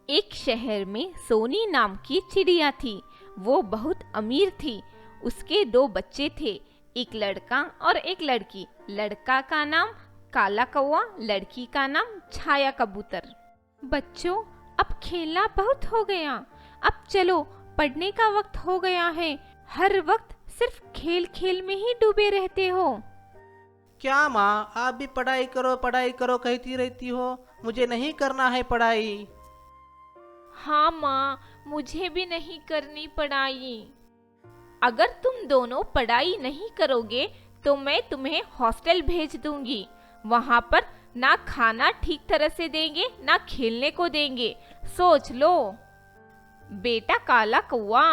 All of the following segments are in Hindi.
एक शहर में सोनी नाम की चिड़िया थी। वो बहुत अमीर थी। उसके दो बच्चे थे, एक लड़का और एक लड़की। लड़का का नाम काला कौवा, लड़की का नाम छाया कबूतर। बच्चों, अब खेलना बहुत हो गया। अब चलो, पढ़ने का वक्त हो गया है। हर वक्त सिर्फ खेल खेल में ही डूबे रहते हो। क्या माँ, आप भी पढ़ाई करो कहती रहती हो। मुझे नहीं करना है पढ़ाई। हाँ माँ, मुझे भी नहीं करनी पढ़ाई। अगर तुम दोनों पढ़ाई नहीं करोगे तो मैं तुम्हें हॉस्टल भेज दूंगी। वहां पर ना खाना ठीक तरह से देंगे ना खेलने को देंगे। सोच लो। बेटा काला कौवा,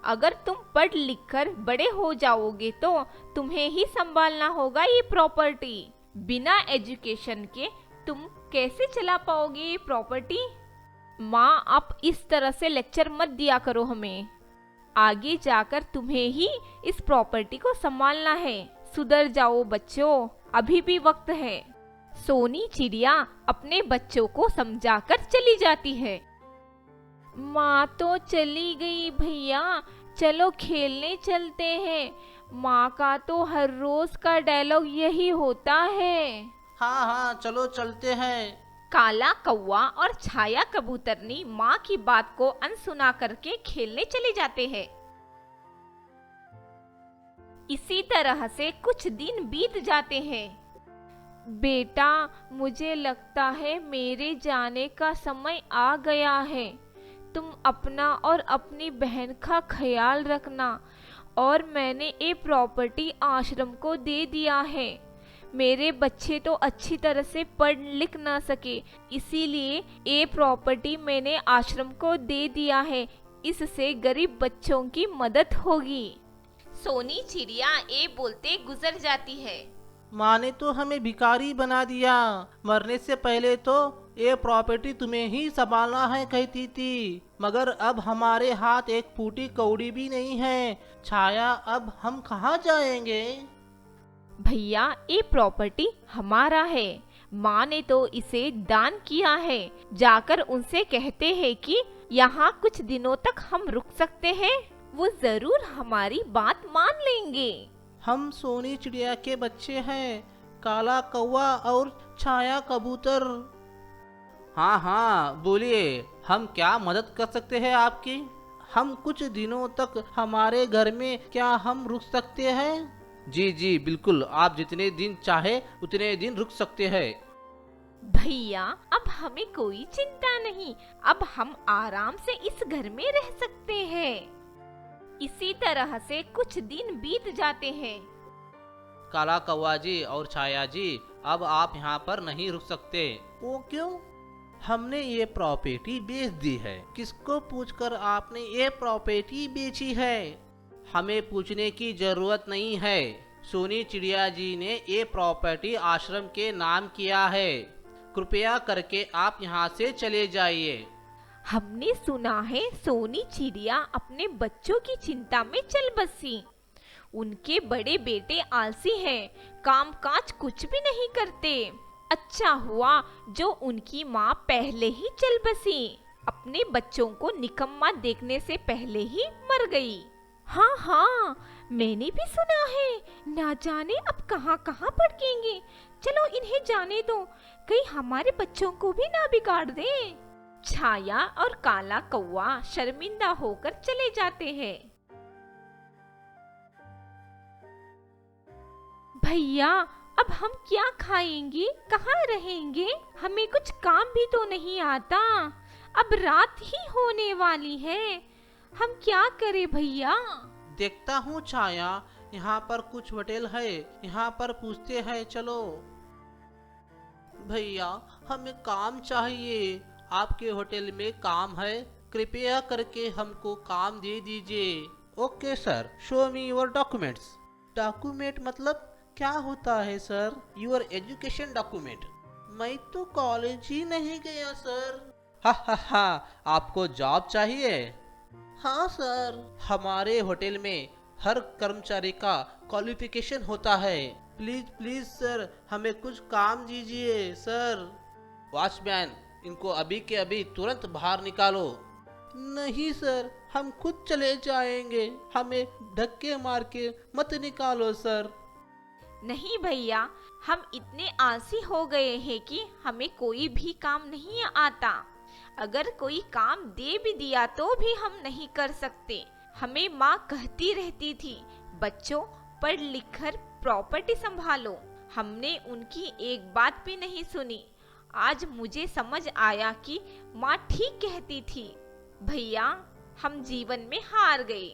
अगर तुम पढ़ लिख कर बड़े हो जाओगे तो तुम्हें ही संभालना होगा ये प्रॉपर्टी। बिना एजुकेशन के तुम कैसे चला पाओगे ये प्रॉपर्टी? माँ, आप इस तरह से लेक्चर मत दिया करो हमें। आगे जाकर तुम्हें ही इस प्रॉपर्टी को संभालना है। सुधर जाओ बच्चों, अभी भी वक्त है। सोनी चिड़िया अपने बच्चों को समझाकर चली जाती है। माँ तो चली गई भैया, चलो खेलने चलते हैं। माँ का तो हर रोज का डायलॉग यही होता है। हाँ हाँ, चलो चलते हैं। काला कौवा और छाया कबूतरनी माँ की बात को अनसुना करके खेलने चले जाते हैं। इसी तरह से कुछ दिन बीत जाते हैं। बेटा, मुझे लगता है मेरे जाने का समय आ गया है। तुम अपना और अपनी बहन का ख्याल रखना। और मैंने ये प्रॉपर्टी आश्रम को दे दिया है। मेरे बच्चे तो अच्छी तरह से पढ़ लिख ना सके, इसीलिए ये प्रॉपर्टी मैंने आश्रम को दे दिया है। इससे गरीब बच्चों की मदद होगी। सोनी चिड़िया ये बोलते गुजर जाती है। माँ ने तो हमें भिखारी बना दिया। मरने से पहले तो ये प्रॉपर्टी तुम्हें ही संभालना है कहती थी, मगर अब हमारे हाथ एक फूटी कौड़ी भी नहीं है। छाया, अब हम कहाँ जाएंगे? भैया, ये प्रॉपर्टी हमारा है। माँ ने तो इसे दान किया है। जाकर उनसे कहते हैं कि यहाँ कुछ दिनों तक हम रुक सकते हैं। वो जरूर हमारी बात मान लेंगे। हम सोनी चिड़िया के बच्चे हैं, काला कौवा और छाया कबूतर। हाँ हाँ, बोलिए, हम क्या मदद कर सकते हैं आपकी? हम कुछ दिनों तक हमारे घर में क्या हम रुक सकते हैं? जी जी बिल्कुल, आप जितने दिन चाहे उतने दिन रुक सकते हैं। भैया, अब हमें कोई चिंता नहीं। अब हम आराम से इस घर में रह सकते हैं। इसी तरह से कुछ दिन बीत जाते हैं। काला कौवा जी और छाया जी, अब आप यहाँ पर नहीं रुक सकते। वो क्यों? हमने ये प्रॉपर्टी बेच दी है। किसको पूछकर आपने ये प्रॉपर्टी बेची है? हमें पूछने की जरूरत नहीं है। सोनी चिड़िया जी ने ये प्रॉपर्टी आश्रम के नाम किया है। कृपया करके आप यहाँ से चले जाइए। हमने सुना है सोनी चिड़िया अपने बच्चों की चिंता में चल बसी। उनके बड़े बेटे आलसी हैं, काम काज कुछ भी नहीं करते। अच्छा हुआ जो उनकी माँ पहले ही चल बसी। अपने बच्चों को निकम्मा देखने से पहले ही मर गई। हाँ हाँ, मैंने भी सुना है। ना जाने अब कहाँ कहाँ भटकेंगे। चलो इन्हें जाने दो, कहीं हमारे बच्चों को भी ना बिगाड़ दे। छाया और काला कौवा शर्मिंदा होकर चले जाते हैं। भैया, अब हम क्या खाएंगे, कहाँ रहेंगे? हमें कुछ काम भी तो नहीं आता। अब रात ही होने वाली है। हम क्या करें भैया? देखता हूँ छाया, यहाँ पर कुछ होटल है, यहाँ पर पूछते हैं। चलो भैया, हमें काम चाहिए। आपके होटल में काम है? कृपया करके हमको काम दे दीजिए। Okay sir, show me your documents. Document मतलब क्या होता है सर? Your education document. मैं तो कॉलेज ही नहीं गया सर। हा हा हा, आपको जॉब चाहिए? हाँ सर, हमारे होटल में हर कर्मचारी का क्वालिफिकेशन होता है। प्लीज प्लीज सर, हमें कुछ काम दीजिए सर। वॉचमैन, इनको अभी के अभी तुरंत बाहर निकालो। नहीं सर, हम खुद चले जाएंगे, हमें धक्के मार के मत निकालो सर। नहीं भैया, हम इतने आलसी हो गए हैं कि हमें कोई भी काम नहीं आता। अगर कोई काम दे भी दिया तो भी हम नहीं कर सकते। हमें माँ कहती रहती थी, बच्चों पढ़ लिख कर प्रॉपर्टी संभालो। हमने उनकी एक बात भी नहीं सुनी। आज मुझे समझ आया कि माँ ठीक कहती थी। भैया, हम जीवन में हार गए।